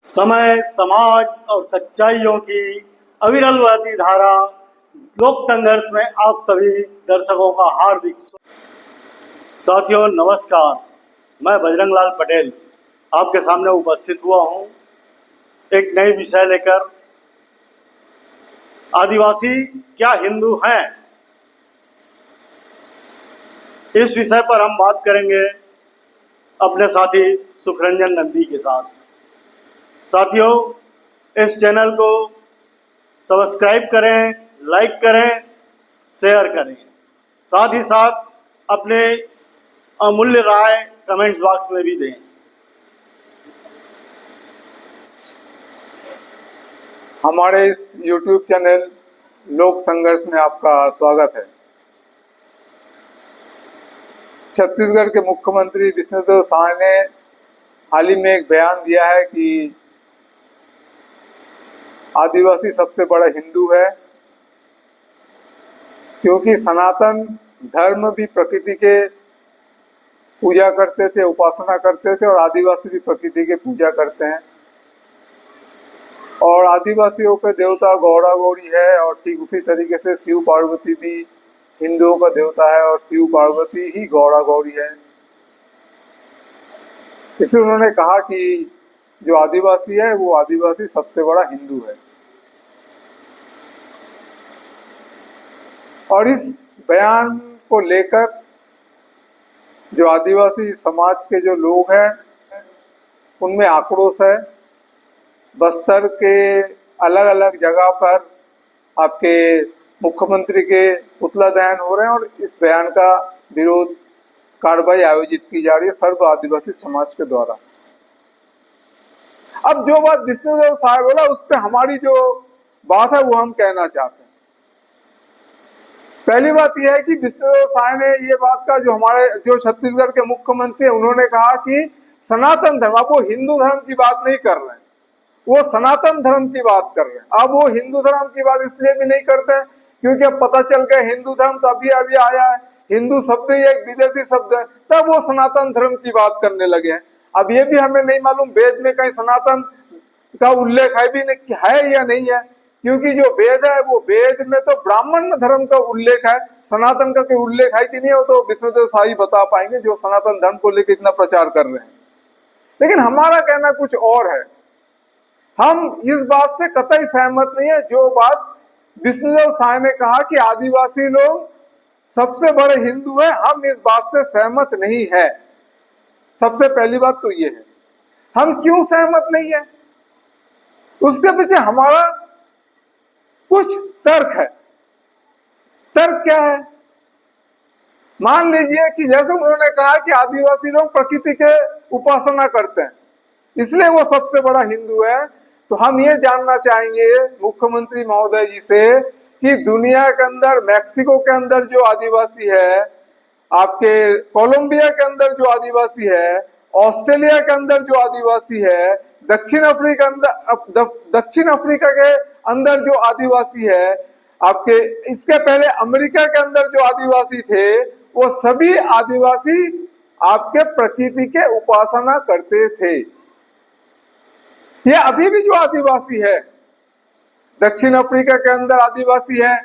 समय, समाज और सच्चाइयों की अविरल बहती धारा लोक संघर्ष में आप सभी दर्शकों का हार्दिक स्वागत। साथियों नमस्कार, मैं बजरंग लाल पटेल आपके सामने उपस्थित हुआ हूं एक नई विषय लेकर। आदिवासी क्या हिंदू हैं? इस विषय पर हम बात करेंगे अपने साथी सुखरंजन नंदी के साथ। साथियों, इस चैनल को सब्सक्राइब करें, लाइक करें, शेयर करें, साथ ही साथ अपने अमूल्य राय कमेंट्स बॉक्स में भी दें। हमारे इस YouTube चैनल लोक संघर्ष में आपका स्वागत है। छत्तीसगढ़ के मुख्यमंत्री विष्णुदेव साय ने हाल ही में एक बयान दिया है कि आदिवासी सबसे बड़ा हिंदू है, क्योंकि सनातन धर्म भी प्रकृति के पूजा करते थे, उपासना करते थे, और आदिवासी भी प्रकृति के पूजा करते हैं। और आदिवासियों के देवता गौड़ा गौरी है, और ठीक उसी तरीके से शिव पार्वती भी हिंदुओं का देवता है, और शिव पार्वती ही गौड़ा गौरी है। इसलिए उन्होंने कहा कि जो आदिवासी है वो आदिवासी सबसे बड़ा हिंदू है। और इस बयान को लेकर जो आदिवासी समाज के जो लोग हैं उनमें आक्रोश है। बस्तर के अलग अलग जगह पर आपके मुख्यमंत्री के पुतला दहन हो रहे हैं, और इस बयान का विरोध कार्रवाई आयोजित की जा रही है सर्व आदिवासी समाज के द्वारा। अब जो बात विष्णुदेव साय बोला उस पर हमारी जो बात है वो हम कहना चाहते हैं। पहली बात यह है कि विष्णुदेव साय ने ये बात का जो छत्तीसगढ़ के मुख्यमंत्री हैं उन्होंने कहा कि सनातन धर्म, अब वो हिंदू धर्म की बात नहीं कर रहे हैं, वो सनातन धर्म की बात कर रहे हैं। अब वो हिंदू धर्म की बात इसलिए भी नहीं करते हैं क्योंकि अब पता चल गया हिंदू धर्म तो अभी अभी आया है, हिंदू शब्द ही एक विदेशी शब्द है, तब वो सनातन धर्म की बात करने लगे हैं। अब ये भी हमें नहीं मालूम वेद में कहीं सनातन का उल्लेख है भी नहीं, है या नहीं है, क्योंकि जो वेद है वो वेद में तो ब्राह्मण धर्म का उल्लेख है, सनातन का कोई उल्लेख है कि नहीं हो तो विष्णुदेव साई बता पाएंगे, जो सनातन धर्म को लेकर इतना प्रचार कर रहे हैं। लेकिन हमारा कहना कुछ और है। हम इस बात से कतई सहमत नहीं है जो बात विष्णुदेव साय ने कहा कि आदिवासी लोग सबसे बड़े हिंदू हैं, हम इस बात से सहमत नहीं है। सबसे पहली बात तो ये है, हम क्यों सहमत नहीं है उसके पीछे हमारा कुछ तर्क है। तर्क क्या है? मान लीजिए कि जैसे उन्होंने कहा कि आदिवासी लोग प्रकृति के उपासना करते हैं इसलिए वो सबसे बड़ा हिंदू है, तो हम ये जानना चाहेंगे मुख्यमंत्री महोदय जी से कि दुनिया के अंदर, मैक्सिको के अंदर जो आदिवासी है, आपके कोलंबिया के अंदर जो आदिवासी है, ऑस्ट्रेलिया के अंदर जो आदिवासी है, दक्षिण अफ्रीका के अंदर जो आदिवासी है, आपके इसके पहले अमेरिका के अंदर जो आदिवासी थे, वो सभी आदिवासी आपके प्रकृति के उपासना करते थे। ये अभी भी जो आदिवासी है, दक्षिण अफ्रीका के अंदर आदिवासी है,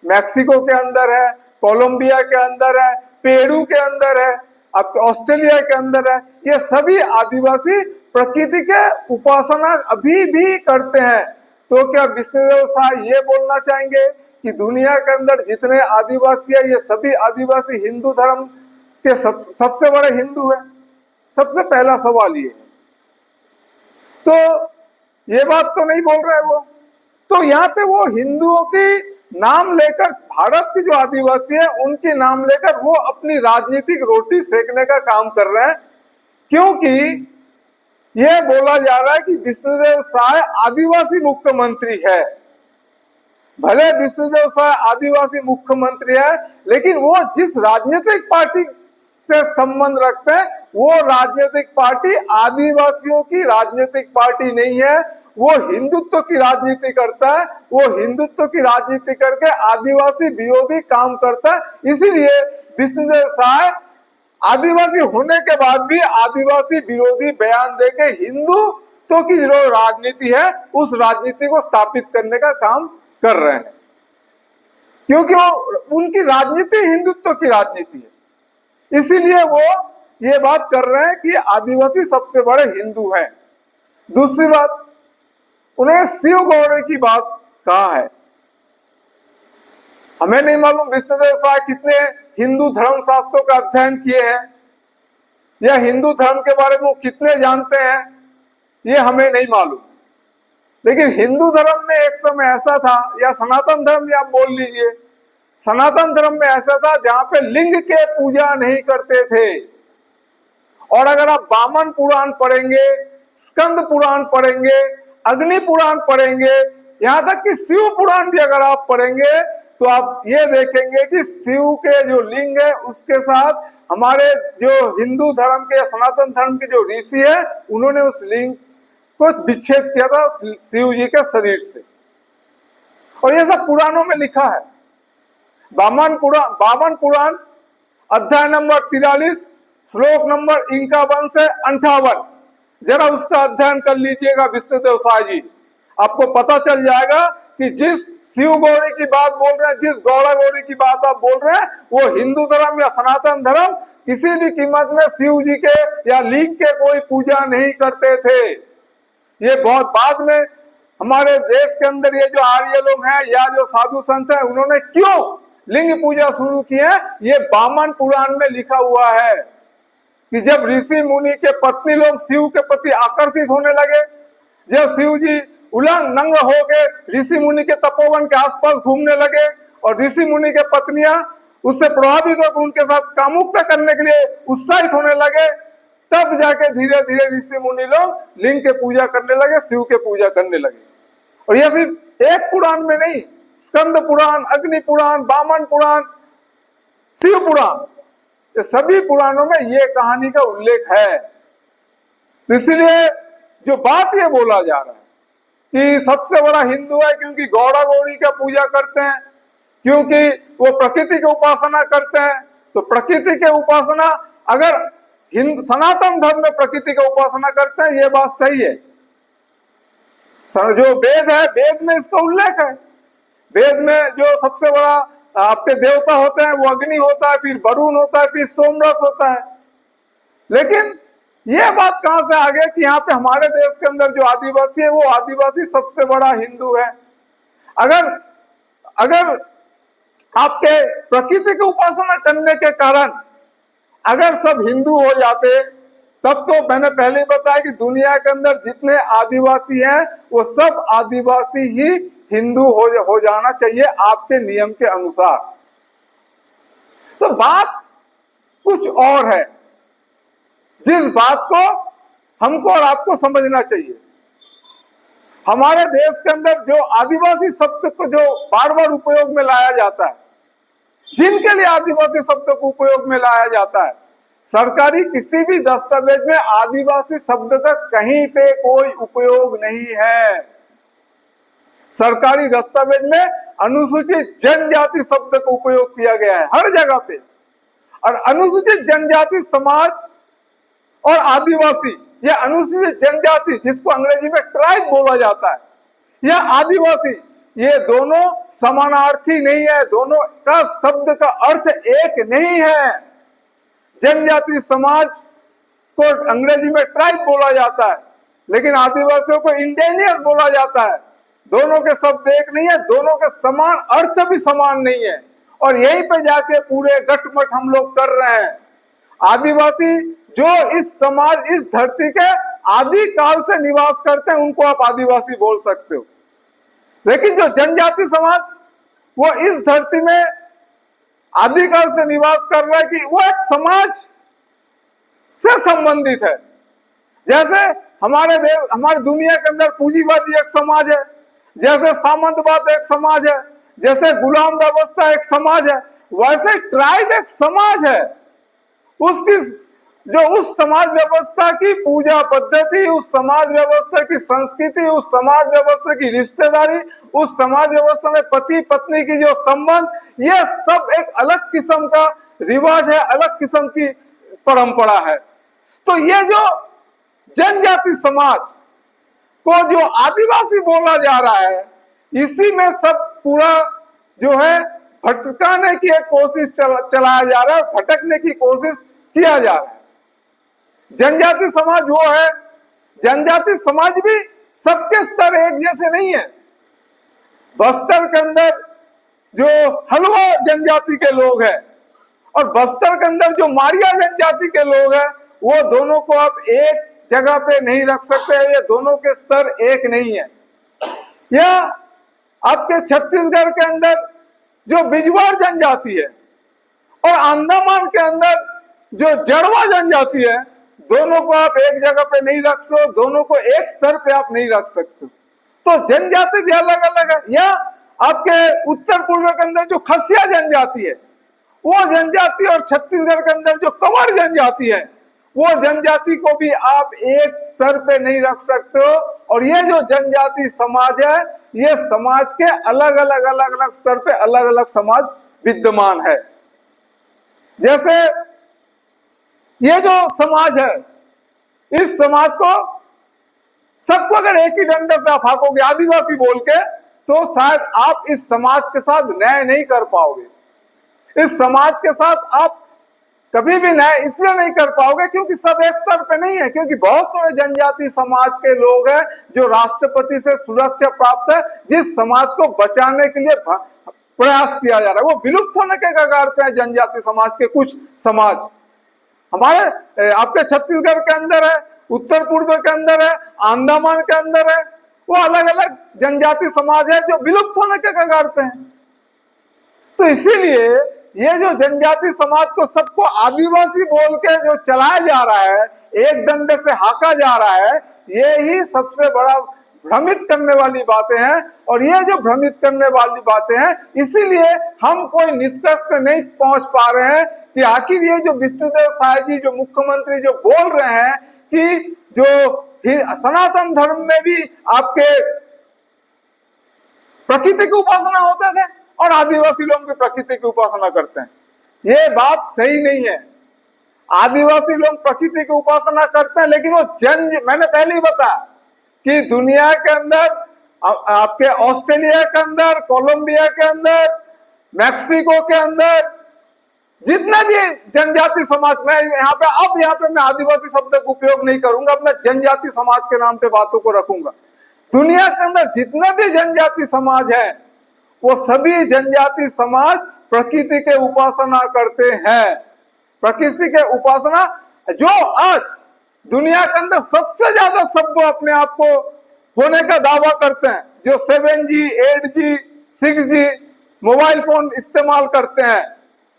मैक्सिको के अंदर है, कोलंबिया के अंदर है, पेरू के अंदर है, आपके ऑस्ट्रेलिया के अंदर है, ये सभी आदिवासी प्रकृति के उपासना अभी भी करते हैं। तो क्या विष्णुदेव साय ये बोलना चाहेंगे कि दुनिया के अंदर जितने आदिवासी है ये सभी आदिवासी हिंदू धर्म के सबसे बड़े हिंदू है? सबसे पहला सवाल ये है। तो ये बात तो नहीं बोल रहे वो, तो यहाँ पे वो हिंदुओं की नाम लेकर, भारत के जो आदिवासी है उनके नाम लेकर वो अपनी राजनीतिक रोटी सेकने का काम कर रहे हैं, क्योंकि ये बोला जा रहा है कि विष्णुदेव साय आदिवासी मुख्यमंत्री है। भले विष्णुदेव साय आदिवासी मुख्यमंत्री है, लेकिन वो जिस राजनीतिक पार्टी से संबंध रखते हैं वो राजनीतिक पार्टी आदिवासियों की राजनीतिक पार्टी नहीं है। वो हिंदुत्व की राजनीति करता है, वो हिंदुत्व की राजनीति करके आदिवासी विरोधी काम करता है। इसीलिए विष्णुदेव साय आदिवासी होने के बाद भी आदिवासी विरोधी बयान देके हिंदू हिंदुत्व की जो राजनीति है उस राजनीति को स्थापित करने का काम कर रहे हैं, क्योंकि वो उनकी राजनीति हिंदुत्व की राजनीति है। इसीलिए वो ये बात कर रहे हैं कि आदिवासी सबसे बड़े हिंदू हैं। दूसरी बात, उन्होंने शिव गौड़े की बात कहा है। हमें नहीं मालूम विष्णुदेव साय कितने हिंदू धर्म शास्त्रों का अध्ययन किए हैं या हिंदू धर्म के बारे में वो कितने जानते हैं, ये हमें नहीं मालूम। लेकिन हिंदू धर्म में एक समय ऐसा था, या सनातन धर्म या आप बोल लीजिए, सनातन धर्म में ऐसा था जहां पे लिंग के पूजा नहीं करते थे। और अगर आप वामन पुराण पढ़ेंगे, स्कंद पुराण पढ़ेंगे, अग्नि पुराण पढ़ेंगे, यहां तक कि शिव पुराण भी अगर आप पढ़ेंगे तो आप ये देखेंगे कि शिव के जो लिंग है उसके साथ हमारे जो हिंदू धर्म के, सनातन धर्म के जो ऋषि है, उन्होंने उस लिंग को विच्छेद किया था शिव जी के शरीर से। और ये सब पुराणों में लिखा है। वामन पुराण अध्याय नंबर 43 श्लोक नंबर 51 से 58, जरा उसका अध्ययन कर लीजिएगा विष्णुदेव साय जी। आपको पता चल जाएगा कि जिस शिव गौरी की बात बोल रहे हैं, जिस गौड़ा गौरी की बात आप बोल रहे हैं, वो हिंदू धर्म या सनातन धर्म किसी भी कीमत में शिव जी के या लिंग के कोई पूजा नहीं करते थे। ये बहुत बाद में हमारे देश के अंदर ये जो आर्य लोग हैं या जो साधु संत हैं, उन्होंने क्यों लिंग पूजा शुरू की है, ये वामन पुराण में लिखा हुआ है कि जब ऋषि मुनि के पत्नी लोग शिव के प्रति आकर्षित होने लगे, जब शिव जी उलंग नंग हो के ऋषि मुनि के तपोवन के आसपास घूमने लगे और ऋषि मुनि के पत्नियां उससे प्रभावित होकर उनके साथ कामुकता करने के लिए उत्साहित होने लगे, तब जाके धीरे धीरे ऋषि मुनि लोग लिंग के पूजा करने लगे, शिव के पूजा करने लगे। और यह सिर्फ एक पुराण में नहीं, स्कंद पुराण, अग्नि पुराण, वामन पुराण, शिव पुराण, ये सभी पुराणों में ये कहानी का उल्लेख है। इसलिए जो बात ये बोला जा रहा है कि सबसे बड़ा हिंदू है क्योंकि गौड़ा गौरी का पूजा करते हैं, क्योंकि वो प्रकृति की उपासना करते हैं, तो प्रकृति के उपासना, अगर हिंदू सनातन धर्म में प्रकृति का उपासना करते हैं, ये बात सही है। जो वेद है, वेद में इसका उल्लेख है। वेद में जो सबसे बड़ा आपके देवता होते हैं वो अग्नि होता है, फिर वरुण होता है, फिर सोमरस होता है। लेकिन ये बात कहां से आ गई कि यहाँ पे हमारे देश के अंदर जो आदिवासी है वो आदिवासी सबसे बड़ा हिंदू है। अगर आपके प्रकृति की उपासना करने के कारण अगर सब हिंदू हो जाते, तब तो मैंने पहले बताया कि दुनिया के अंदर जितने आदिवासी हैं वो सब आदिवासी ही हिंदू हो जाना चाहिए आपके नियम के अनुसार। तो बात कुछ और है, जिस बात को हमको और आपको समझना चाहिए। हमारे देश के अंदर जो आदिवासी शब्द को जो बार बार उपयोग में लाया जाता है, जिनके लिए आदिवासी शब्द को उपयोग में लाया जाता है, सरकारी किसी भी दस्तावेज में आदिवासी शब्द का कहीं पे कोई उपयोग नहीं है। सरकारी दस्तावेज में अनुसूचित जनजाति शब्द का उपयोग किया गया है हर जगह पे। और अनुसूचित जनजाति समाज और आदिवासी या अनुसूचित जनजाति, जिसको अंग्रेजी में ट्राइब बोला जाता है, या आदिवासी, ये दोनों समानार्थी नहीं है, दोनों का शब्द का अर्थ एक नहीं है। जनजाति समाज को अंग्रेजी में ट्राइब बोला जाता है, लेकिन आदिवासियों को इंडिजिनियस बोला जाता है। दोनों के शब्द एक नहीं है, दोनों के समान अर्थ भी समान नहीं है। और यहीं पे जाके पूरे गठमट हम लोग कर रहे हैं। आदिवासी जो इस समाज, इस धरती के आदि काल से निवास करते हैं, उनको आप आदिवासी बोल सकते हो। लेकिन जो जनजाति समाज, वो इस धरती में आदिकाल से निवास कर रहा है कि वो एक समाज से संबंधित है। जैसे हमारे देश, हमारी दुनिया के अंदर पूंजीवादी एक समाज है, जैसे सामंतवाद एक समाज है, जैसे गुलाम व्यवस्था एक समाज है, वैसे ट्राइब एक समाज है। उसकी जो उस समाज व्यवस्था की पूजा पद्धति, उस समाज व्यवस्था की संस्कृति, उस समाज व्यवस्था की रिश्तेदारी, उस समाज व्यवस्था में पति पत्नी की जो संबंध, ये सब एक अलग किस्म का रिवाज है, अलग किस्म की परंपरा है। तो ये जो जनजाति समाज, को जो आदिवासी बोला जा रहा है, इसी में सब पूरा जो है भटकाने की एक कोशिश चलाया जा रहा है, भटकने की कोशिश किया जा रहा है। जनजाति समाज वो है, जनजाति समाज भी सबके स्तर एक जैसे नहीं है। बस्तर के अंदर जो हलवा जनजाति के लोग हैं और बस्तर के अंदर जो मारिया जनजाति के लोग हैं, वो दोनों को आप एक जगह पे नहीं रख सकते। ये दोनों के स्तर एक नहीं है। या आपके छत्तीसगढ़ के अंदर जो बिजवाड़ जनजाति है और अंडमान के अंदर जो जड़वा जनजाति है, दोनों को आप एक जगह पे नहीं रख सकते, दोनों को एक स्तर पे आप नहीं रख सकते। तो जनजाति भी अलग अलग है। या आपके उत्तर पूर्व के अंदर जो खसिया जनजाति है, वो जनजाति और छत्तीसगढ़ के अंदर जो कंवर जनजाति है, वो जनजाति को भी आप एक स्तर पे नहीं रख सकते हो। और ये जो जनजाति समाज है, ये समाज के अलग अलग स्तर पे अलग अलग समाज विद्यमान है। जैसे ये जो समाज है, इस समाज को सबको अगर एक ही डंडे से आप हाकोगे आदिवासी बोल के, तो शायद आप इस समाज के साथ न्याय नहीं कर पाओगे। इस समाज के साथ आप कभी भी न्याय इसलिए नहीं कर पाओगे क्योंकि सब एक स्तर पे नहीं है। क्योंकि बहुत सारे जनजाति समाज के लोग हैं जो राष्ट्रपति से सुरक्षा प्राप्त है, जिस समाज को बचाने के लिए प्रयास किया जा रहा है। वो विलुप्त होने के कगार पे है जनजाति समाज के कुछ समाज। हमारे आपके छत्तीसगढ़ के अंदर है, उत्तर पूर्व के अंदर है, अंडमान के अंदर है, वो अलग अलग जनजाति समाज है जो विलुप्त होने के कगार पे है। तो इसीलिए ये जो जनजाति समाज को सबको आदिवासी बोल के जो चलाया जा रहा है, एक डंडे से हाका जा रहा है, ये ही सबसे बड़ा भ्रमित करने वाली बातें हैं। और ये जो भ्रमित करने वाली बातें हैं, इसीलिए हम कोई निष्कर्ष पे नहीं पहुंच पा रहे हैं कि आखिर ये जो विष्णुदेव साय जी जो मुख्यमंत्री जो बोल रहे हैं कि जो सनातन धर्म में भी आपके प्रकृति की उपासना होते थे और आदिवासी लोग भी प्रकृति की उपासना करते हैं, ये बात सही नहीं है। आदिवासी लोग प्रकृति की उपासना करते हैं, लेकिन वो मैंने पहले ही बताया कि दुनिया के अंदर आपके ऑस्ट्रेलिया के अंदर, कोलंबिया के अंदर, मैक्सिको के अंदर जितने भी जनजाति समाज, मैं यहाँ पे मैं आदिवासी शब्द का उपयोग नहीं करूंगा, अब मैं जनजाति समाज के नाम पे बातों को रखूंगा। दुनिया के अंदर जितने भी जनजाति समाज है, वो सभी जनजाति समाज प्रकृति के उपासना करते हैं। प्रकृति के उपासना जो आज दुनिया के अंदर सबसे ज्यादा सभ्य अपने आप को होने का दावा करते हैं, जो 7G, 8G, 6G mobile phone इस्तेमाल करते हैं,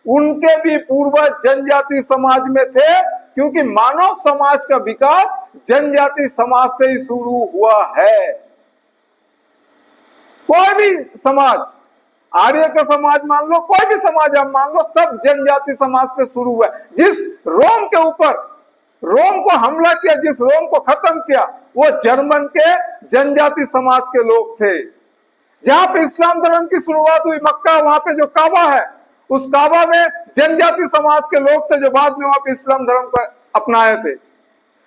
उनके भी पूर्वज जनजाति समाज में थे। क्योंकि मानव समाज का विकास जनजाति समाज से ही शुरू हुआ है। कोई भी समाज, आर्य का समाज मान लो, कोई भी समाज आप मान लो, सब जनजाति समाज से शुरू हुआ है। जिस रोम के ऊपर रोम को हमला किया, जिस रोम को खत्म किया, वो जर्मन के जनजाति समाज के लोग थे। जहां पे इस्लाम धर्म की शुरुआत हुई, मक्का, वहां पे जो काबा है, उस काबा में जनजाति समाज के लोग थे जो बाद में वहां पे इस्लाम धर्म को अपनाए थे।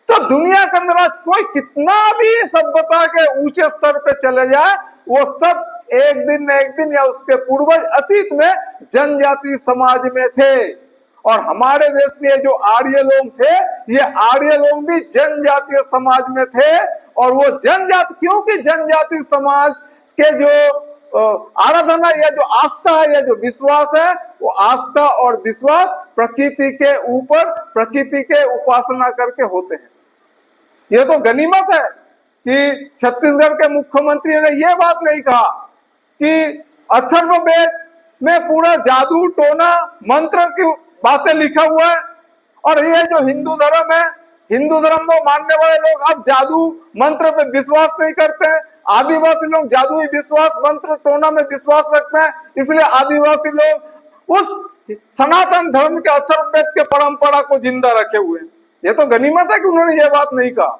तो दुनिया के अंदर आज कोई कितना भी सभ्यता के ऊंचे स्तर पे चले जाए, वो सब एक दिन न एक दिन या उसके पूर्वज अतीत में जनजाति समाज में थे। और हमारे देश में जो आर्य लोग थे, ये आर्य लोग भी जनजातीय समाज में थे। और वो जनजाति, क्योंकि जनजाति समाज के जो आराधना या जो आस्था है या जो विश्वास है, वो आस्था और विश्वास प्रकृति के ऊपर, प्रकृति के उपासना करके होते हैं। ये तो गनीमत है कि छत्तीसगढ़ के मुख्यमंत्री ने यह बात नहीं कहा कि अथर्ववेद में पूरा जादू टोना मंत्र की बातें लिखा हुआ है। और ये जो हिंदू धर्म है, हिंदू धर्म को मानने वाले लोग अब जादू मंत्र पे विश्वास नहीं करते हैं। आदिवासी लोग जादुई विश्वास, मंत्र टोना में विश्वास रखते हैं, इसलिए आदिवासी लोग उस सनातन धर्म के अथर्ववेद के परंपरा को जिंदा रखे हुए हैं। ये तो गनीमत है कि उन्होंने ये बात नहीं कहा।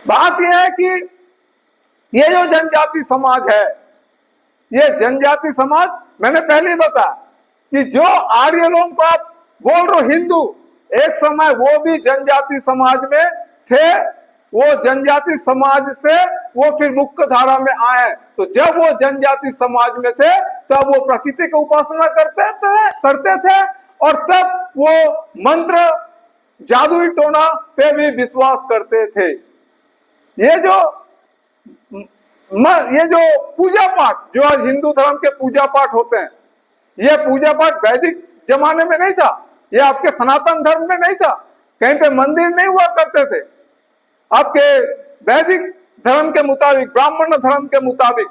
बात यह है कि ये जो जनजाति समाज है, ये जनजाति समाज, मैंने पहले ही बताया कि जो आर्य लोग को आप बोल रहे हो हिंदू, एक समय वो भी जनजाति समाज में थे। वो जनजाति समाज से वो फिर मुख्य धारा में आए। तो जब वो जनजाति समाज में थे तब वो प्रकृति की उपासना करते थे और तब वो मंत्र जादुई टोना पे भी विश्वास करते थे। ये जो पूजा पाठ जो आज हिंदू धर्म के पूजा पाठ होते हैं, ये पूजा पाठ वैदिक जमाने में नहीं था, ये आपके सनातन धर्म में नहीं था, कहीं पे मंदिर नहीं हुआ करते थे आपके वैदिक धर्म के मुताबिक, ब्राह्मण धर्म के मुताबिक।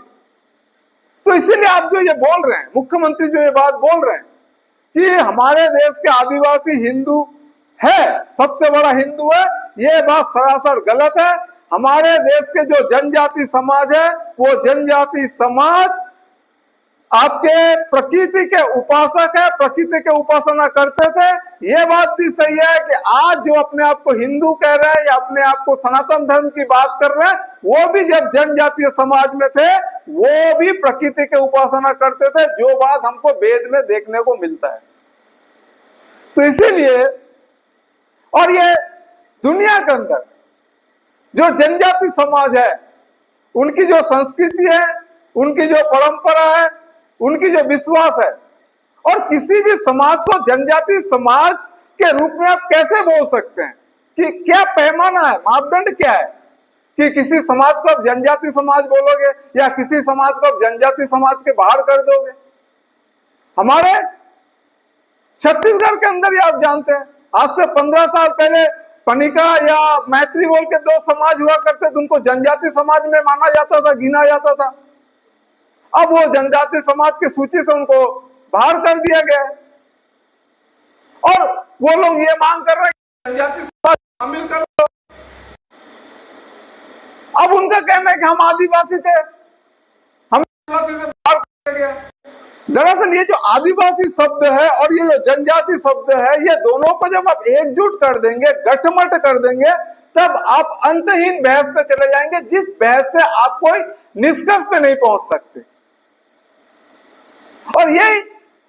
तो इसीलिए आप जो ये बोल रहे हैं, मुख्यमंत्री जो ये बात बोल रहे हैं कि हमारे देश के आदिवासी हिंदू है, सबसे बड़ा हिंदू है, ये बात सरासर गलत है। हमारे देश के जो जनजाति समाज है वो जनजाति समाज आपके प्रकृति के उपासक है, प्रकृति के उपासना करते थे। ये बात भी सही है कि आज जो अपने आप को हिंदू कह रहे हैं या अपने आप को सनातन धर्म की बात कर रहे हैं, वो भी जब जनजातीय समाज में थे वो भी प्रकृति के उपासना करते थे, जो बात हमको वेद में देखने को मिलता है। तो इसीलिए और ये दुनिया के अंदर जो जनजाति समाज है उनकी जो संस्कृति है, उनकी जो परंपरा है, उनकी जो विश्वास है, और किसी भी समाज को जनजाति समाज के रूप में आप कैसे बोल सकते हैं कि क्या पैमाना है, मापदंड क्या है कि किसी समाज को आप जनजाति समाज बोलोगे या किसी समाज को आप जनजाति समाज के बाहर कर दोगे। हमारे छत्तीसगढ़ के अंदर ही आप जानते हैं आज से 15 साल पहले पनिका या मैत्री बोल के दो समाज हुआ करते थे, उनको जनजाति समाज में माना जाता था, गिना जाता था। अब वो जनजाति समाज की सूची से उनको बाहर कर दिया गया और वो लोग ये मांग कर रहे हैं कि जनजाति समाज शामिल कर लो। अब उनका कहना है कि हम आदिवासी थे, हम आदिवासी से बाहर कर दिया गया। दरअसल ये जो आदिवासी शब्द है और ये जो जनजाति शब्द है, ये दोनों को जब आप एकजुट कर देंगे, गठमट कर देंगे, तब आप अंतहीन बहस पे चले जाएंगे, जिस बहस से आप कोई निष्कर्ष पे नहीं पहुंच सकते। और ये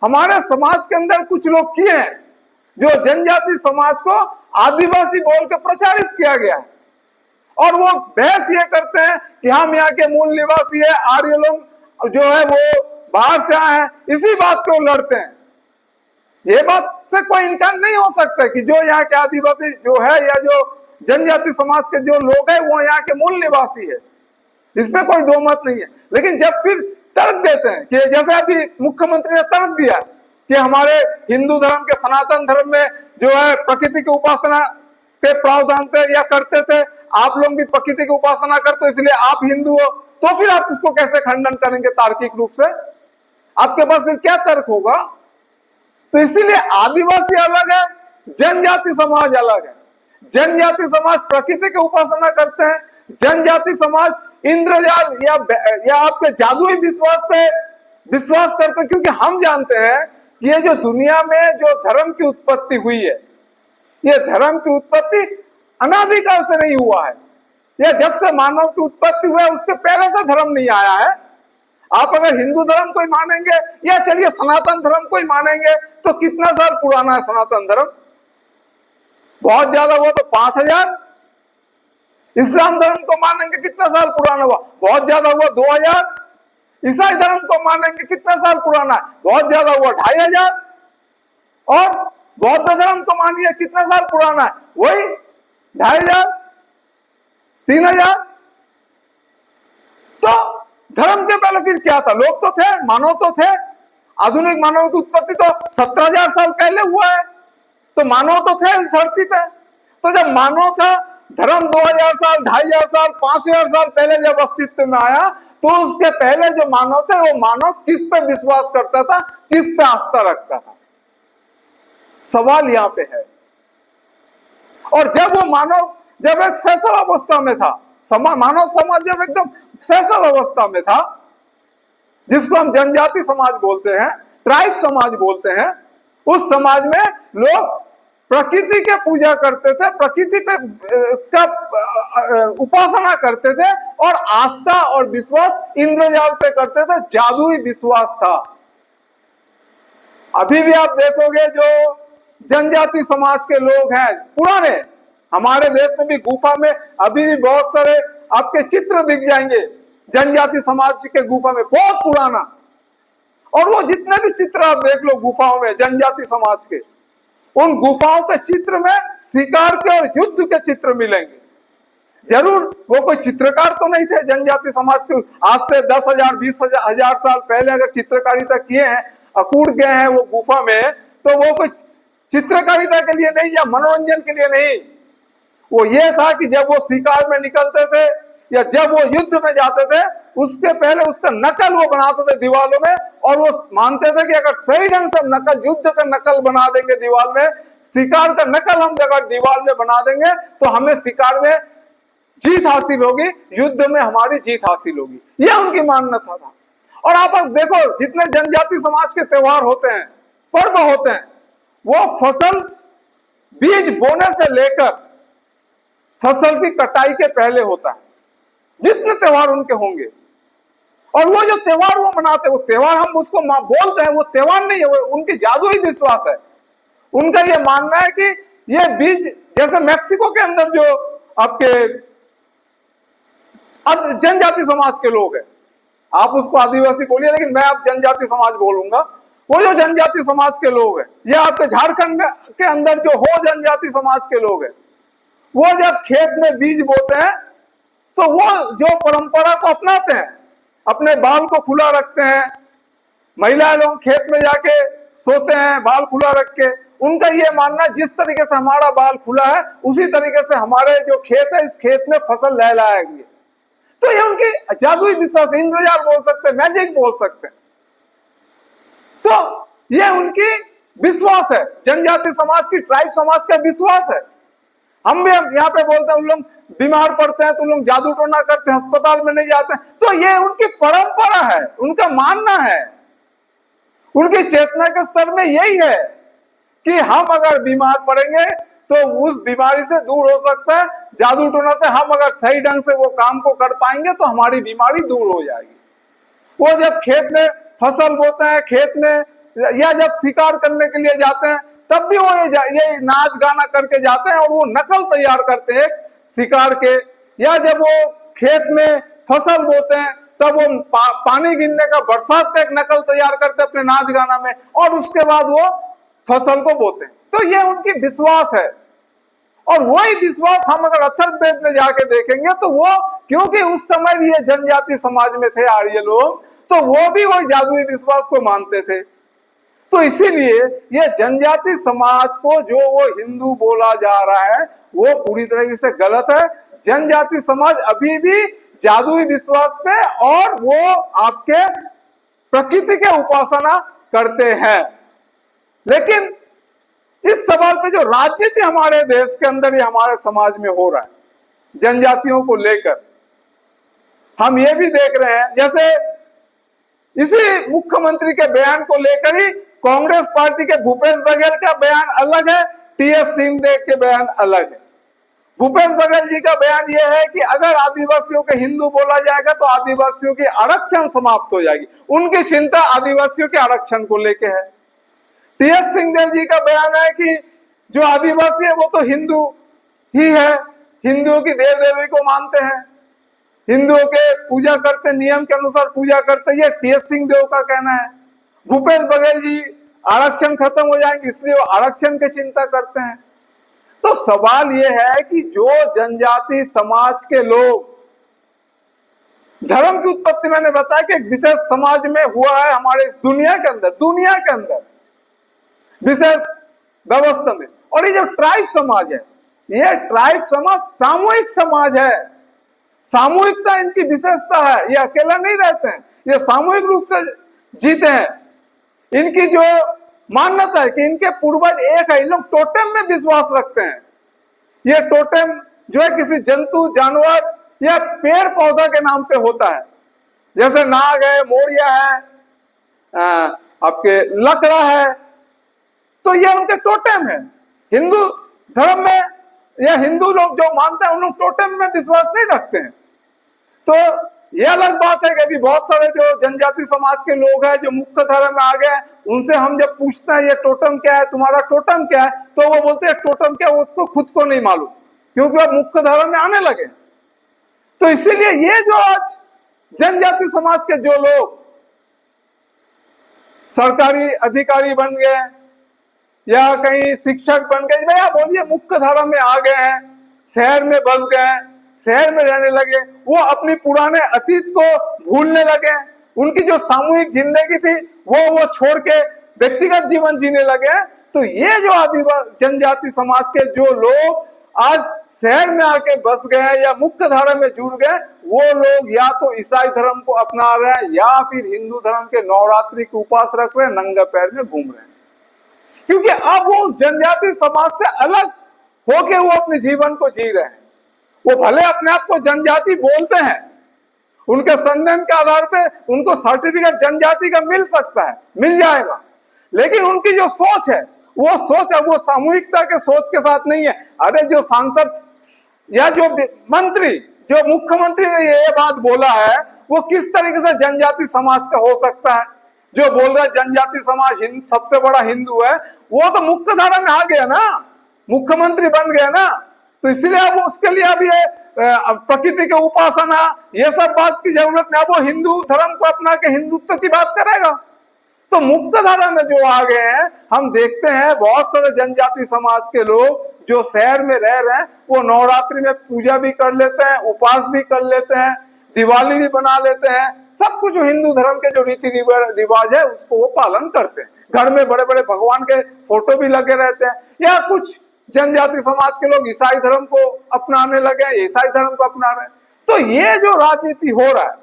हमारे समाज के अंदर कुछ लोग किए हैं, जो जनजाति समाज को आदिवासी बोल के प्रचारित किया गया है, और वो बहस ये करते हैं कि हम यहाँ के मूल निवासी है, आर्य लोग जो है वो बाहर से आए हैं, इसी बात को लड़ते हैं। ये बात से कोई इनकार नहीं हो सकता कि जो यहाँ के आदिवासी जो है या जो जनजाति समाज के जो लोग हैं वो यहाँ के मूल निवासी है, इसमें कोई दो मत नहीं है। लेकिन जब फिर तर्क देते हैं कि जैसे अभी मुख्यमंत्री ने तर्क दिया कि हमारे हिंदू धर्म के सनातन धर्म में जो है प्रकृति की उपासना के प्रावधान थे या करते थे, आप लोग भी प्रकृति की उपासना करते हो इसलिए आप हिंदू हो, तो फिर आप उसको कैसे खंडन करेंगे तार्किक रूप से? आपके पास फिर क्या तर्क होगा? तो इसीलिए आदिवासी अलग है, जनजाति समाज अलग है। जनजाति समाज प्रकृति की उपासना करते हैं, जनजाति समाज इंद्रजाल या आपके जादुई विश्वास पे विश्वास करते हैं, क्योंकि हम जानते हैं कि ये जो दुनिया में जो धर्म की उत्पत्ति हुई है, ये धर्म की उत्पत्ति अनादिकाल से नहीं हुआ है। या जब से मानव की उत्पत्ति हुआ है उसके पहले से धर्म नहीं आया है। आप अगर हिंदू धर्म को ही मानेंगे या चलिए सनातन धर्म को ही मानेंगे तो कितना साल पुराना है सनातन धर्म? बहुत ज्यादा हुआ तो 5000। इस्लाम धर्म को मानेंगे कितना साल पुराना हुआ? बहुत ज्यादा हुआ 2000। ईसाई धर्म को मानेंगे कितना साल पुराना है? बहुत ज्यादा हुआ 2500। और बौद्ध धर्म को मानिए कितना साल पुराना है? वही 2500 3000। तो धर्म के पहले फिर क्या था? लोग तो थे, मानव तो थे। आधुनिक मानव की उत्पत्ति तो 17,000 साल पहले हुआ है, तो मानव तो थे इस धरती पे। तो जब मानव था, धर्म 2000 साल 2500 साल 5000 साल पहले जब अस्तित्व में आया, तो उसके पहले जो मानव थे वो मानव किस पे विश्वास करता था, किस पे आस्था रखता था? सवाल यहाँ पे है। और जब वो मानव जब एक शैशव अवस्था में था, मानव समाज जब एकदम शैशव अवस्था में था, जिसको हम जनजाति समाज बोलते हैं, ट्राइब समाज बोलते हैं, उस समाज में लोग प्रकृति के पूजा करते थे, प्रकृति पे का उपासना करते थे और आस्था और विश्वास इंद्रजाल पे करते थे, जादुई विश्वास था। अभी भी आप देखोगे जो जनजाति समाज के लोग हैं पुराने, हमारे देश में भी गुफा में अभी भी बहुत सारे आपके चित्र दिख जाएंगे जनजाति समाज के गुफा में, बहुत पुराना। और वो जितने भी चित्र आप देख लो गुफाओं में जनजाति समाज के, उन गुफाओं के चित्र में शिकार के और युद्ध के चित्र मिलेंगे। जरूर वो कोई चित्रकार तो नहीं थे जनजाति समाज के, आज से 10,000 20,000 साल पहले अगर चित्रकारिता किए हैं, अकूड़ गए हैं वो गुफा में, तो वो कोई चित्रकारिता के लिए नहीं या मनोरंजन के लिए नहीं, वो ये था कि जब वो शिकार में निकलते थे या जब वो युद्ध में जाते थे, उसके पहले उसका नकल वो बनाते थे दीवारों में, और वो मानते थे कि अगर सही ढंग से नकल, युद्ध का नकल बना देंगे दीवार में, शिकार का नकल हम अगर दीवार में बना देंगे तो हमें शिकार में जीत हासिल होगी, युद्ध में हमारी जीत हासिल होगी, यह उनकी मान्यता था। और आप अब देखो जितने जनजाति समाज के त्योहार होते हैं, पर्व होते हैं, वो फसल बीज बोने से लेकर फसल की कटाई के पहले होता है, जितने त्योहार उनके होंगे। और वो जो त्योहार वो मनाते हैं, वो त्योहार हम उसको बोलते हैं, वो त्योहार नहीं है, वो उनकी जादुई विश्वास है। उनका ये मानना है कि ये बीज, जैसे मैक्सिको के अंदर जो आपके जनजाति समाज के लोग हैं, आप उसको आदिवासी बोलिए लेकिन मैं आप जनजाति समाज बोलूंगा, वो जो जनजाति समाज के लोग हैं, या आपके झारखंड के अंदर जो हो जनजाति समाज के लोग हैं, वो जब खेत में बीज बोते हैं तो वो जो परंपरा को अपनाते हैं, अपने बाल को खुला रखते हैं, महिलाएं लोग खेत में जाके सोते हैं बाल खुला रख के। उनका ये मानना जिस तरीके से हमारा बाल खुला है उसी तरीके से हमारे जो खेत है, इस खेत में फसल लहलाएंगे। तो ये उनकी जादुई विश्वास, इंद्रजाल बोल सकते हैं, मैजिक बोल सकते हैं। तो ये उनकी विश्वास है, जनजाति समाज की, ट्राइब समाज का विश्वास है। हम भी यहाँ पे बोलते हैं उन लोग बीमार पड़ते हैं तो लोग जादू टोना करते हैं, अस्पताल में नहीं जाते हैं, तो ये उनकी परंपरा है, उनका मानना है, उनकी चेतना के स्तर में यही है कि हम अगर बीमार पड़ेंगे तो उस बीमारी से दूर हो सकता है, जादू टोना से हम अगर सही ढंग से वो काम को कर पाएंगे तो हमारी बीमारी दूर हो जाएगी। वो जब खेत में फसल बोते हैं, खेत में या जब शिकार करने के लिए जाते हैं, तब भी वो ये नाच गाना करके जाते हैं और वो नकल तैयार करते हैं शिकार के। या जब वो खेत में फसल बोते हैं तब वो पानी गिरने का, बरसात का एक नकल तैयार करते हैं अपने नाच गाना में, और उसके बाद वो फसल को बोते हैं। तो ये उनकी विश्वास है। और वही विश्वास हम अगर अथर्ववेद में जाके देखेंगे तो वो, क्योंकि उस समय भी ये जनजाति समाज में थे आर्य लोग, तो वो भी वही जादुई विश्वास को मानते थे। तो इसीलिए ये जनजाति समाज को जो वो हिंदू बोला जा रहा है वो पूरी तरीके से गलत है। जनजाति समाज अभी भी जादुई विश्वास पे और वो आपके प्रकृति के उपासना करते हैं। लेकिन इस सवाल पे जो राजनीति हमारे देश के अंदर या हमारे समाज में हो रहा है जनजातियों को लेकर, हम ये भी देख रहे हैं, जैसे इसी मुख्यमंत्री के बयान को लेकर ही कांग्रेस पार्टी के भूपेश बघेल का बयान अलग है, टीएस सिंहदेव के बयान अलग है। भूपेश बघेल जी का बयान यह है कि अगर आदिवासियों के हिंदू बोला जाएगा तो आदिवासियों की आरक्षण समाप्त हो जाएगी। उनकी चिंता आदिवासियों के आरक्षण को लेकर है। टीएस सिंहदेव जी का बयान है कि जो आदिवासी है वो तो हिंदू ही है, हिंदुओं की देव देवी को मानते हैं, हिंदुओं के पूजा करते, नियम के अनुसार पूजा करते, ये टीएस सिंहदेव का कहना है। भूपेश बघेल जी आरक्षण खत्म हो जाएंगे इसलिए वो आरक्षण की चिंता करते हैं। तो सवाल ये है कि जो जनजाति समाज के लोग, धर्म की उत्पत्ति मैंने बताया कि एक विशेष समाज में हुआ है हमारे इस दुनिया के अंदर विशेष व्यवस्था में। और ये जो ट्राइब समाज है, ये ट्राइब समाज सामूहिक समाज है, सामूहिकता इनकी विशेषता है। ये अकेला नहीं रहते हैं, ये सामूहिक रूप से जीते हैं। इनकी जो मान्यता है कि इनके पूर्वज एक है, इन लोग टोटेम में विश्वास रखते हैं। ये टोटेम जो है किसी जंतु, जानवर या पेड़ पौधा के नाम पे होता है, जैसे नाग है, मोरिया है, आपके लकड़ा है, तो ये उनके टोटेम है। हिंदू धर्म में या हिंदू लोग जो मानते हैं उन लोग टोटेम में विश्वास नहीं रखते हैं। तो ये अलग बात है कि अभी बहुत सारे जो जनजाति समाज के लोग हैं जो मुख्य धारा में आ गए, उनसे हम जब पूछते हैं ये टोटम क्या है, तुम्हारा टोटम क्या है, तो वो बोलते हैं टोटम क्या है, उसको खुद को नहीं मालूम। क्योंकि अब मुख्य धारा में आने लगे। तो इसीलिए ये जो आज जनजाति समाज के जो लोग सरकारी अधिकारी बन गए या कहीं शिक्षक बन गए, भैया बोलिए मुख्य धारा में आ गए हैं, शहर में बस गए, शहर में रहने लगे, वो अपनी पुराने अतीत को भूलने लगे, उनकी जो सामूहिक जिंदगी थी वो छोड़ के व्यक्तिगत जीवन जीने लगे। तो ये जो आदिवासी जनजाति समाज के जो लोग आज शहर में आके बस गए या मुख्य धारा में जुड़ गए, वो लोग या तो ईसाई धर्म को अपना रहे हैं या फिर हिंदू धर्म के नवरात्रि के उपास रख रहे हैं, नंगे पैर में घूम रहे हैं। क्योंकि अब वो उस जनजाति समाज से अलग होके वो अपने जीवन को जी रहे हैं। वो भले अपने आप को जनजाति बोलते हैं, उनके संदेह के आधार पे उनको सर्टिफिकेट जनजाति का मिल सकता है, मिल जाएगा, लेकिन उनकी जो सोच है वो सोच अब वो सामूहिकता के सोच के साथ नहीं है। अरे जो सांसद या जो मंत्री, जो मुख्यमंत्री ने ये बात बोला है, वो किस तरीके से जनजाति समाज का हो सकता है? जो बोल रहा है जनजाति समाज सबसे बड़ा हिंदू है, वो तो मुख्य धारा में आ गया ना, मुख्यमंत्री बन गया ना। तो इसलिए अब उसके लिए अब ये प्रकृति के उपासना ये सब बात की जरूरत नहीं, अब वो हिंदू धर्म को अपना के हिंदुत्व की बात करेगा। तो मुख्य धारा में जो आ गए हैं, हम देखते हैं बहुत सारे जनजाति समाज के लोग जो शहर में रह रहे हैं, वो नवरात्रि में पूजा भी कर लेते हैं, उपवास भी कर लेते हैं, दिवाली भी बना लेते हैं, सब कुछ जो हिंदू धर्म के जो रीति रिवाज है उसको वो पालन करते हैं। घर में बड़े बड़े भगवान के फोटो भी लगे रहते हैं। या कुछ जनजाति समाज के लोग ईसाई धर्म को अपनाने लगे, ईसाई धर्म को अपना रहे हैं। तो ये जो राजनीति हो रहा है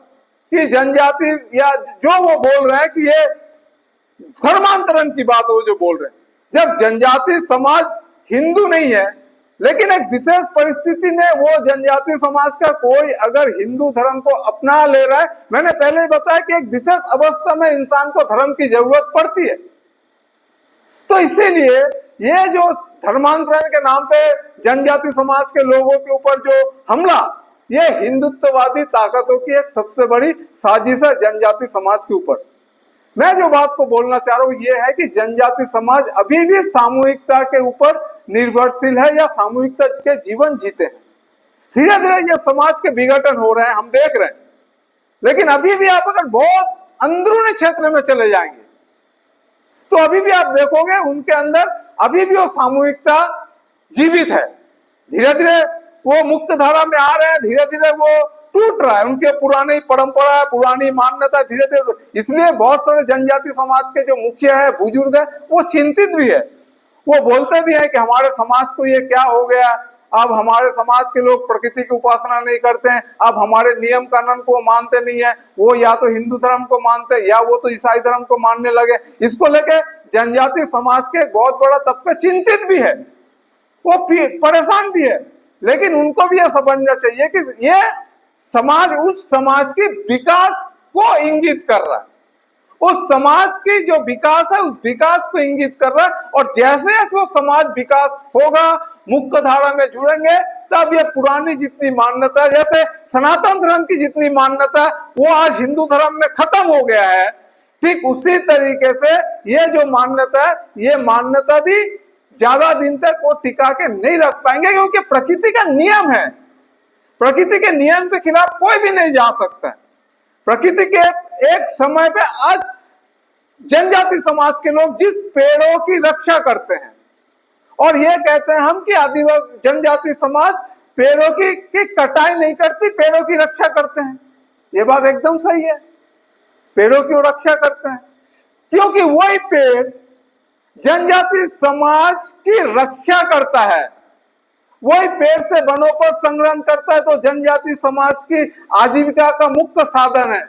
कि जनजाति या जो वो बोल रहे हैं कि ये धर्मांतरण की बात वो जो बोल रहे हैं, जब जनजाति समाज हिंदू नहीं है, लेकिन एक विशेष परिस्थिति में वो जनजाति समाज का कोई अगर हिंदू धर्म को अपना ले रहा है, मैंने पहले ही बताया कि एक विशेष अवस्था में इंसान को धर्म की जरूरत पड़ती है। तो इसीलिए ये जो धर्मांतरण के नाम पे जनजाति समाज के लोगों के ऊपर जो हमला, ये हिंदुत्ववादी ताकतों की एक सबसे बड़ी साजिश है जनजाति समाज के ऊपर। मैं जो बात को बोलना चाह रहा हूं ये है कि जनजाति समाज अभी भी सामूहिकता के ऊपर निर्भरशील है या सामूहिकता के जीवन जीते हैं। धीरे धीरे ये समाज के विघटन हो रहे हैं, हम देख रहे हैं, लेकिन अभी भी आप अगर बहुत अंदरूनी क्षेत्र में चले जाएंगे तो अभी भी आप देखोगे उनके अंदर अभी भी वो सामूहिकता जीवित है। धीरे धीरे वो मुख्य धारा में आ रहे हैं, धीरे धीरे वो टूट रहा है, उनके पुरानी परंपरा, पुरानी मान्यता धीरे धीरे। इसलिए बहुत सारे जनजाति समाज के जो मुखिया है, बुजुर्ग है, वो चिंतित भी है। वो बोलते भी हैं कि हमारे समाज को ये क्या हो गया, अब हमारे समाज के लोग प्रकृति की उपासना नहीं करते हैं, अब हमारे नियम कानून को मानते नहीं है, वो या तो हिंदू धर्म को मानते हैं या वो तो ईसाई धर्म को मानने लगे। इसको लेके जनजाति समाज के बहुत बड़ा तबका चिंतित भी है, वो परेशान भी है। लेकिन उनको भी यह समझना चाहिए कि ये समाज उस समाज के विकास को इंगित कर रहा है, उस समाज की जो विकास है उस विकास को इंगित कर रहा है। और जैसे जैसे वो समाज विकास होगा, मुख्य धारा में जुड़ेंगे, तब ये पुरानी जितनी मान्यता, जैसे सनातन धर्म की जितनी मान्यता वो आज हिंदू धर्म में खत्म हो गया है, ठीक उसी तरीके से ये जो मान्यता है, ये मान्यता भी ज्यादा दिन तक वो टिका के नहीं रख पाएंगे, क्योंकि प्रकृति का नियम है। प्रकृति के नियम के खिलाफ कोई भी नहीं जा सकता है। प्रकृति के एक समय पे आज जनजाति समाज के लोग जिस पेड़ों की रक्षा करते हैं और ये कहते हैं हम कि आदिवासी जनजाति समाज पेड़ों की कटाई नहीं करती, पेड़ों की रक्षा करते हैं, ये बात एकदम सही है। पेड़ों की रक्षा करते हैं क्योंकि वही पेड़ जनजाति समाज की रक्षा करता है, वही पेड़ से वनोपज संग्रहण करता है, तो जनजाति समाज की आजीविका का मुख्य साधन है।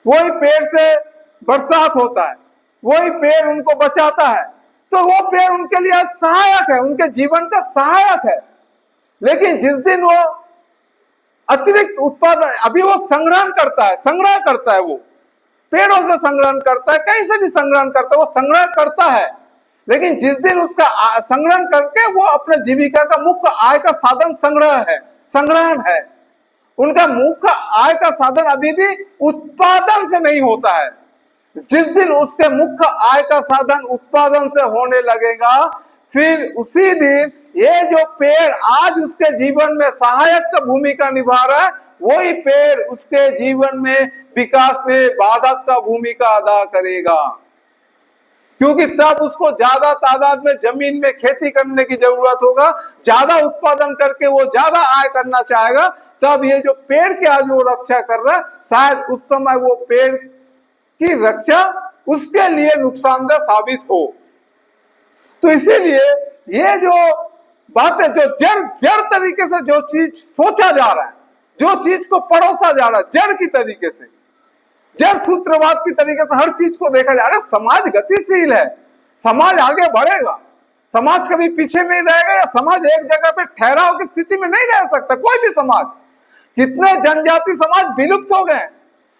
वही पेड़ से बरसात होता है, वही पेड़ उनको बचाता है, तो वो पेड़ उनके लिए सहायक है, उनके जीवन का सहायक है। लेकिन जिस दिन वो अतिरिक्त उत्पादन, अभी वो संग्रहण करता है, संग्रह करता है, वो पेड़ों से संग्रहण करता है, कहीं से भी संग्रहण करता है, वो संग्रह करता है। लेकिन जिस दिन उसका संग्रहण करके वो अपने जीविका का मुख्य आय का साधन संग्रहण है, उनका मुख्य आय का साधन अभी भी उत्पादन से नहीं होता है। जिस दिन उसके मुख्य आय का साधन उत्पादन से होने लगेगा, फिर उसी दिन ये जो पेड़ आज उसके जीवन में सहायक का भूमिका निभा रहा है, वही पेड़ उसके जीवन में विकास में बाधक का भूमिका अदा करेगा, क्योंकि तब उसको ज्यादा तादाद में जमीन में खेती करने की जरूरत होगा, ज्यादा उत्पादन करके वो ज्यादा आय करना चाहेगा। तब ये जो पेड़ की आज वो रक्षा कर रहा है, शायद उस समय वो पेड़ की रक्षा उसके लिए नुकसानदेह साबित हो। तो इसीलिए ये जो बातें, जो जड़ तरीके से जो चीज सोचा जा रहा है, जो चीज को परोसा जा रहा है जड़ की तरीके से, जड़ सूत्रवाद की तरीके से हर चीज को देखा जा रहा है। समाज गतिशील है, समाज आगे बढ़ेगा, समाज कभी पीछे नहीं रहेगा, या समाज एक जगह पे ठहराव की स्थिति में नहीं रह सकता कोई भी समाज। कितने जनजाति समाज विलुप्त हो गए।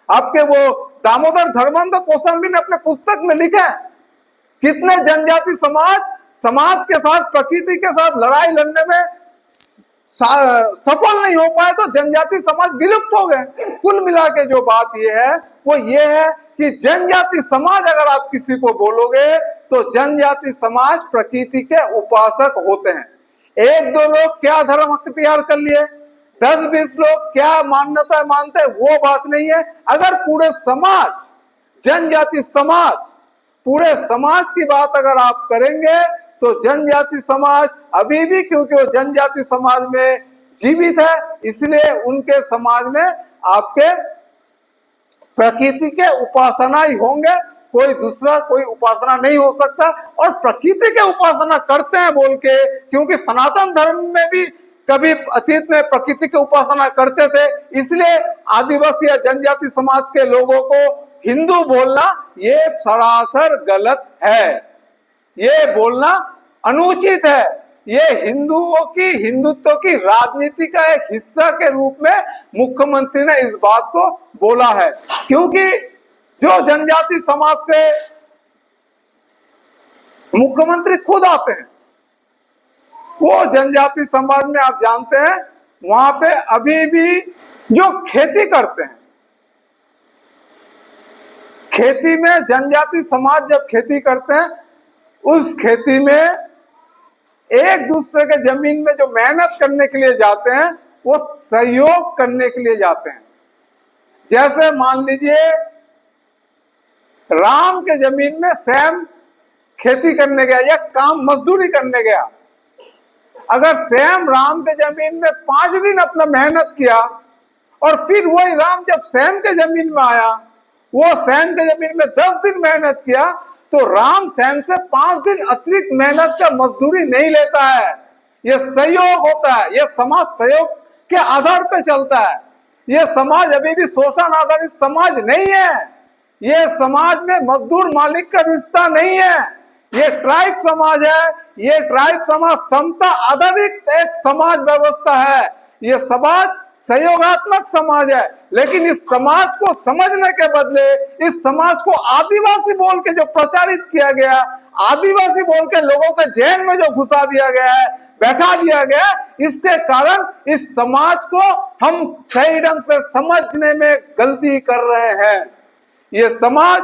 आपके वो दामोदर धर्मेंद्र कौशाम्बी ने अपने पुस्तक में लिखा है, कितने जनजाति समाज के साथ, प्रकृति के साथ लड़ाई लड़ने में सफल नहीं हो पाए, तो जनजाति समाज विलुप्त हो गए। कुल मिला के जो बात ये है वो ये है कि जनजाति समाज अगर आप किसी को बोलोगे तो जनजाति समाज प्रकृति के उपासक होते हैं। एक दो लोग क्या धर्म अख्तियार कर लिए, 10-20 लोग क्या मान्यता मानते हैं, वो बात नहीं है। अगर पूरे समाज, जनजाति समाज, पूरे समाज की बात अगर आप करेंगे तो जनजाति समाज अभी भी, क्योंकि वो जनजाति समाज में जीवित है, इसलिए उनके समाज में आपके प्रकृति के उपासना ही होंगे, कोई दूसरा कोई उपासना नहीं हो सकता। और प्रकृति के उपासना करते हैं बोल के, क्योंकि सनातन धर्म में भी कभी अतीत में प्रकृति की उपासना करते थे, इसलिए आदिवासी या जनजाति समाज के लोगों को हिंदू बोलना ये सरासर गलत है, ये बोलना अनुचित है। ये हिंदुत्व की राजनीति का एक हिस्सा के रूप में मुख्यमंत्री ने इस बात को बोला है, क्योंकि जो जनजाति समाज से मुख्यमंत्री खुद आते हैं, वो जनजाति समाज में आप जानते हैं वहां पे अभी भी जो खेती करते हैं, खेती में जनजाति समाज जब खेती करते हैं, उस खेती में एक दूसरे के जमीन में जो मेहनत करने के लिए जाते हैं वो सहयोग करने के लिए जाते हैं। जैसे मान लीजिए राम के जमीन में सैम खेती करने गया या काम मजदूरी करने गया, अगर सैम राम के जमीन में 5 दिन अपना मेहनत किया और फिर वही राम जब सैम के जमीन में आया, वो सैम के जमीन में 10 दिन मेहनत किया, तो राम सैम से 5 दिन अतिरिक्त मेहनत का मजदूरी नहीं लेता है। यह सहयोग होता है, यह समाज सहयोग के आधार पर चलता है। यह समाज अभी भी शोषण आधारित समाज नहीं है, यह समाज में मजदूर मालिक का रिश्ता नहीं है, ये ट्राइब समाज है। ये ट्राइब समाज समता आधारित एक समाज व्यवस्था है, ये समाज सहयोगात्मक समाज है। लेकिन इस समाज को समझने के बदले इस समाज को आदिवासी बोल के जो प्रचारित किया गया, आदिवासी बोल के लोगों के जेल में जो घुसा दिया गया है, बैठा दिया गया, इसके कारण इस समाज को हम सही ढंग से समझने में गलती कर रहे हैं। ये समाज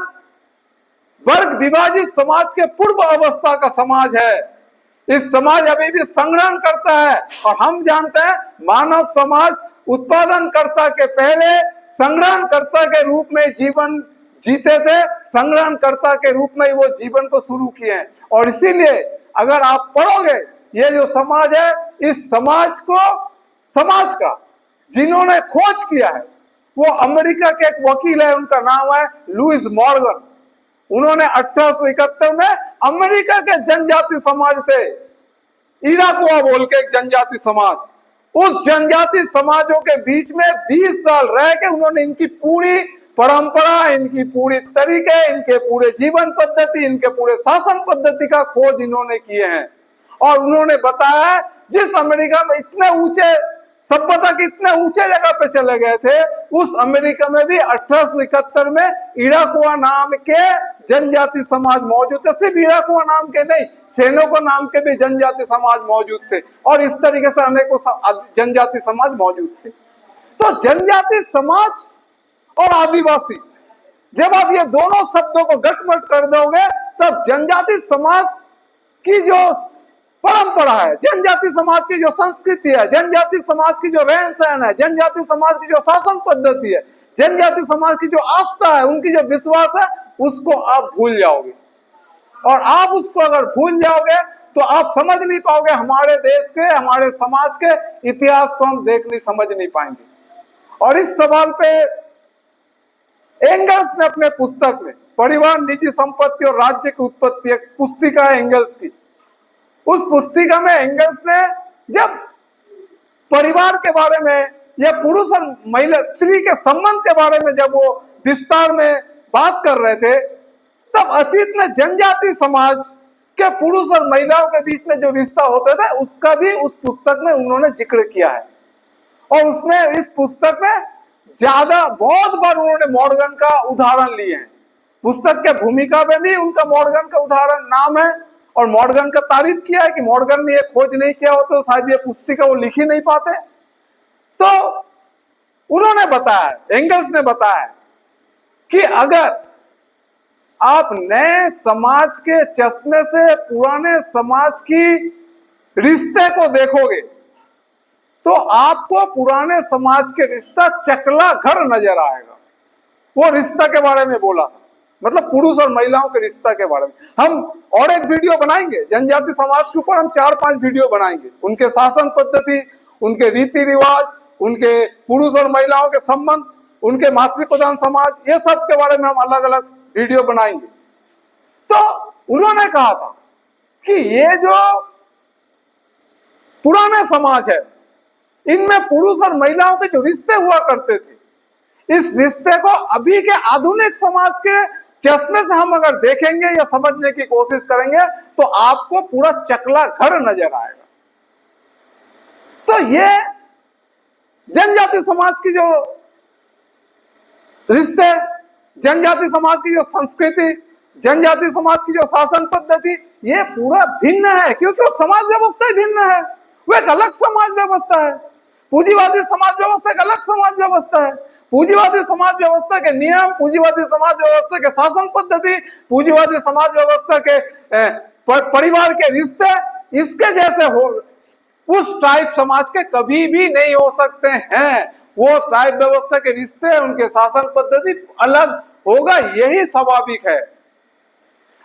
वर्ग विभाजित समाज के पूर्व अवस्था का समाज है। इस समाज अभी भी संग्रहण करता है, और हम जानते हैं मानव समाज उत्पादनकर्ता के पहले संग्रहणकर्ता के रूप में जीवन जीते थे, संग्रहणकर्ता के रूप में वो जीवन को शुरू किए हैं। और इसीलिए अगर आप पढ़ोगे ये जो समाज है, इस समाज को, समाज का जिन्होंने खोज किया है वो अमेरिका के एक वकील है, उनका नाम है लुइस मॉर्गन। उन्होंने 1871 में अमेरिका के जनजाति समाज थे, इराकुआ बोल के एक जनजाति समाज, उस जनजाति समाजों के बीच में 20 साल रह के उन्होंने इनकी पूरी परंपरा, इनकी पूरी तरीके, इनके पूरे जीवन पद्धति, इनके पूरे शासन पद्धति का खोज इन्होंने किए हैं। और उन्होंने बताया जिस अमेरिका में इतने ऊंचे सभ्यता के इतने ऊंचे जगह पे चले गए थे, उस अमेरिका में भी 1871 में इराकुआ नाम के जनजाति समाज मौजूद थे। सिर्फ इराकुआ नाम के नहीं, सेनोको नाम के भी जनजाति समाज मौजूद थे, और इस तरीके से अनेकों जनजाति समाज मौजूद थे। तो जनजाति समाज और आदिवासी, जब आप ये दोनों शब्दों को गटमट कर दोगे, तब जनजाति समाज की जो परंपरा है, जनजाति समाज की जो संस्कृति है, जनजाति समाज की जो रहन सहन है, जनजाति समाज की जो शासन पद्धति है, जनजाति समाज की जो आस्था है, उनकी जो विश्वास है, उसको आप भूल जाओगे। और आप उसको अगर भूल जाओगे तो आप समझ नहीं पाओगे हमारे देश के, हमारे समाज के इतिहास को हम देख नहीं समझ नहीं पाएंगे। और इस सवाल पे एंगल्स ने अपने पुस्तक में परिवार, निजी संपत्ति और राज्य की उत्पत्ति, एक पुस्तिका है एंगल्स की, उस पुस्तिका में एंगल्स ने जब परिवार के बारे में या पुरुष और महिला, स्त्री के संबंध के बारे में जब वो विस्तार में बात कर रहे थे, तब अतीत में जनजाति समाज के पुरुष और महिलाओं के बीच में जो रिश्ता होते थे उसका भी उस पुस्तक में उन्होंने जिक्र किया है। और उसमें इस पुस्तक में बहुत बार उन्होंने मॉर्गन का उदाहरण लिए हैं। पुस्तक के भूमिका में भी उनका मॉर्गन का उदाहरण नाम है और मॉर्गन का तारीफ किया है कि मॉर्गन ने ये खोज नहीं किया हो तो शायद ये पुस्तिका वो लिख ही नहीं पाते। तो उन्होंने बताया, एंगल्स ने बताया कि अगर आप नए समाज के चश्मे से पुराने समाज की रिश्ते को देखोगे तो आपको पुराने समाज के रिश्ता चकला घर नजर आएगा। वो रिश्ता के बारे में बोला था, मतलब पुरुष और महिलाओं के रिश्ता के बारे में। हम और एक वीडियो बनाएंगे जनजाति समाज के ऊपर, हम 4-5 वीडियो बनाएंगे, उनके शासन पद्धति, उनके रीति रिवाज, उनके पुरुष और महिलाओं के संबंध, उनके मातृ प्रधान समाज, ये सब के बारे में हम अलग अलग वीडियो बनाएंगे। तो उन्होंने कहा था कि ये जो पुराने समाज है, इनमें पुरुष और महिलाओं के जो रिश्ते हुआ करते थे, इस रिश्ते को अभी के आधुनिक समाज के चश्मे से हम अगर देखेंगे या समझने की कोशिश करेंगे तो आपको पूरा चकला घर नजर आएगा। तो ये जनजाति समाज की जो रिश्ते, जनजाति समाज की जो संस्कृति, जनजाति समाज की जो शासन पद्धति, ये पूरा भिन्न है, क्योंकि वो समाज व्यवस्था ही भिन्न है। वो एक अलग समाज व्यवस्था है। पूंजीवादी समाज व्यवस्था एक अलग समाज व्यवस्था है। पूंजीवादी समाज व्यवस्था के नियम, पूंजीवादी समाज व्यवस्था के शासन पद्धति, पूंजीवादी समाज व्यवस्था के परिवार के रिश्ते इसके जैसे हो उस ट्राइब समाज के कभी भी नहीं हो सकते हैं। वो ट्राइब व्यवस्था के रिश्ते, उनके शासन पद्धति अलग होगा, यही स्वाभाविक है।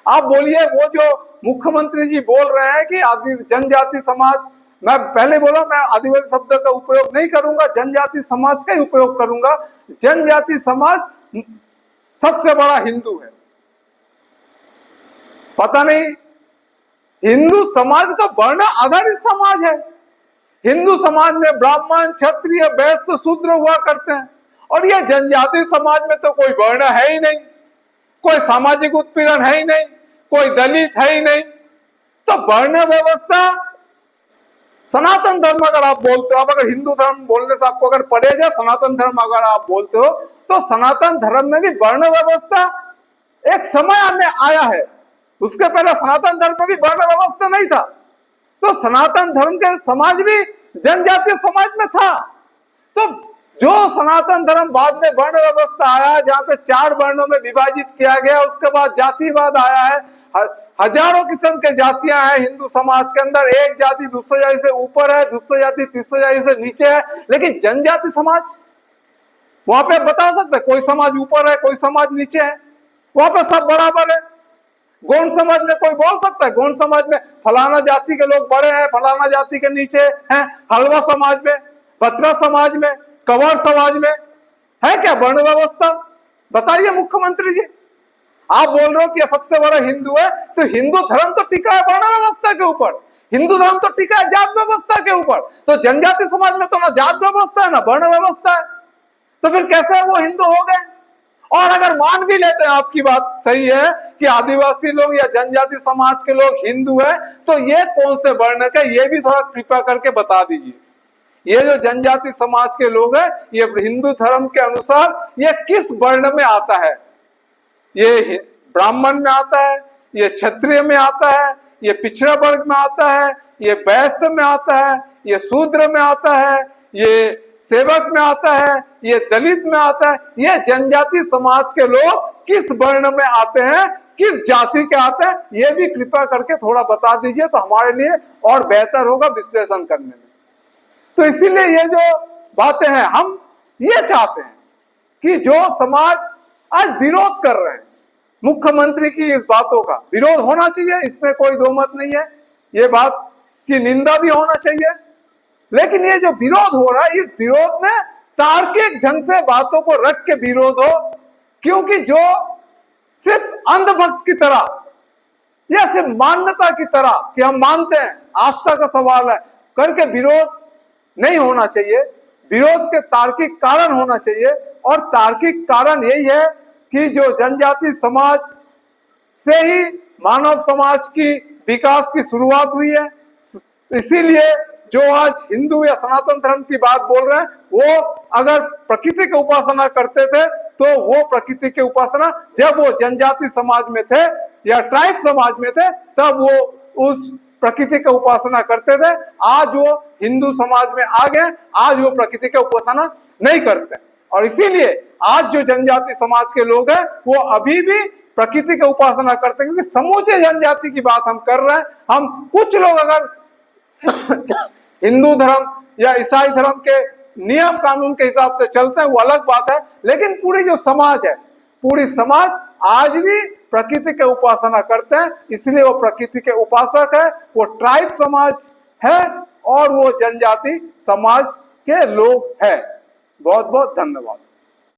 आप बोलिए, वो जो मुख्यमंत्री जी बोल रहे हैं कि जनजाति समाज, मैं पहले बोला मैं आदिवासी शब्द का उपयोग नहीं करूंगा, जनजाति समाज का ही उपयोग करूंगा। जनजाति समाज सबसे बड़ा हिंदू है। पता नहीं, हिंदू समाज तो वर्ण आधारित समाज है। हिंदू समाज में ब्राह्मण, क्षत्रिय, वैश्य, शूद्र हुआ करते हैं, और यह जनजाति समाज में तो कोई वर्ण है ही नहीं, कोई सामाजिक उत्पीड़न है ही नहीं, कोई दलित है ही नहीं। तो वर्ण व्यवस्था, सनातन धर्म अगर आप बोलते हो, आप अगर हिंदू धर्म बोलने से आपको अगर पड़ेगा, सनातन धर्म अगर आप बोलते हो, तो सनातन धर्म में भी वर्ण व्यवस्था एक समय में आया है। उसके पहले सनातन धर्म में भी वर्ण व्यवस्था नहीं था। तो सनातन धर्म के समाज भी जनजातीय समाज में था। तो जो सनातन धर्म बाद में वर्ण व्यवस्था आया, जहाँ पे 4 वर्णों में विभाजित किया गया, उसके बाद जातिवाद आया है। हजारों किस्म के जातियां हैं हिंदू समाज के अंदर। एक जाति दूसरी जाति से ऊपर है, दूसरी जाति तीसरी जाति से नीचे है, लेकिन जनजाति समाज, वहां पे बता सकते हैं कोई समाज ऊपर है, कोई समाज नीचे है, वहां पे सब बराबर है। गौंड समाज में कोई बोल सकता है गौंड समाज में फलाना जाति के लोग बड़े हैं, फलाना जाति के नीचे हैं? हलवा समाज में, बत्रा समाज में, कंवर समाज में है क्या वर्ण व्यवस्था? बताइए मुख्यमंत्री जी। आप बोल रहे हो कि सबसे बड़ा हिंदू है, तो हिंदू धर्म तो टिका है वर्ण व्यवस्था के ऊपर, हिंदू धर्म तो टिका है जात व्यवस्था के ऊपर। तो जनजाति समाज में तो ना जात व्यवस्था है ना वर्ण व्यवस्था है, तो फिर कैसे वो हिंदू हो गए? और अगर मान भी लेते हैं आपकी बात सही है कि आदिवासी लोग या जनजाति समाज के लोग हिंदू है, तो ये कौन से वर्ण का, ये भी थोड़ा कृपया करके बता दीजिए। ये जो जनजाति समाज के लोग हैं, ये हिंदू धर्म के अनुसार ये किस वर्ण में आता है? ये ब्राह्मण में आता है, ये क्षत्रिय में आता है, ये पिछड़ा वर्ग में आता है, ये वैश्य में आता है, ये शूद्र में आता है, ये सेवक में आता है, ये दलित में आता है। ये जनजाति समाज के लोग किस वर्ण में आते हैं, किस जाति के आते हैं, ये भी कृपया करके थोड़ा बता दीजिए तो हमारे लिए और बेहतर होगा विश्लेषण करने में। तो इसीलिए ये जो बातें हैं, हम ये चाहते हैं कि जो समाज आज विरोध कर रहे हैं मुख्यमंत्री की इस बातों का विरोध होना चाहिए, इसमें कोई दो मत नहीं है, ये बात की निंदा भी होना चाहिए। लेकिन ये जो विरोध हो रहा है, इस विरोध में तार्किक ढंग से बातों को रख के विरोध हो, क्योंकि जो सिर्फ अंधभक्त की तरह या सिर्फ मान्यता की तरह कि हम मानते हैं, आस्था का सवाल है करके विरोध नहीं होना चाहिए। विरोध के तार्किक कारण होना चाहिए, और तार्किक कारण यही है कि जो जनजाति समाज से ही मानव समाज की विकास की शुरुआत हुई है। इसीलिए जो आज हिंदू या सनातन धर्म की बात बोल रहे हैं, वो अगर प्रकृति की उपासना करते थे तो वो प्रकृति की उपासना जब वो जनजाति समाज में थे या ट्राइब समाज में थे तब वो उस प्रकृति की उपासना करते थे। आज वो हिंदू समाज में आ गए, आज वो प्रकृति की उपासना नहीं करते। और इसीलिए आज जो जनजाति समाज के लोग हैं वो अभी भी प्रकृति की उपासना करते हैं, क्योंकि समूचे जनजाति की बात हम कर रहे हैं। हम कुछ लोग अगर हिंदू धर्म या ईसाई धर्म के नियम कानून के हिसाब से चलते हैं वो अलग बात है, लेकिन पूरी जो समाज है, पूरी समाज आज भी प्रकृति के उपासना करते हैं, इसलिए वो प्रकृति के उपासक है, वो ट्राइब समाज है और वो जनजाति समाज के लोग हैं। बहुत बहुत धन्यवाद।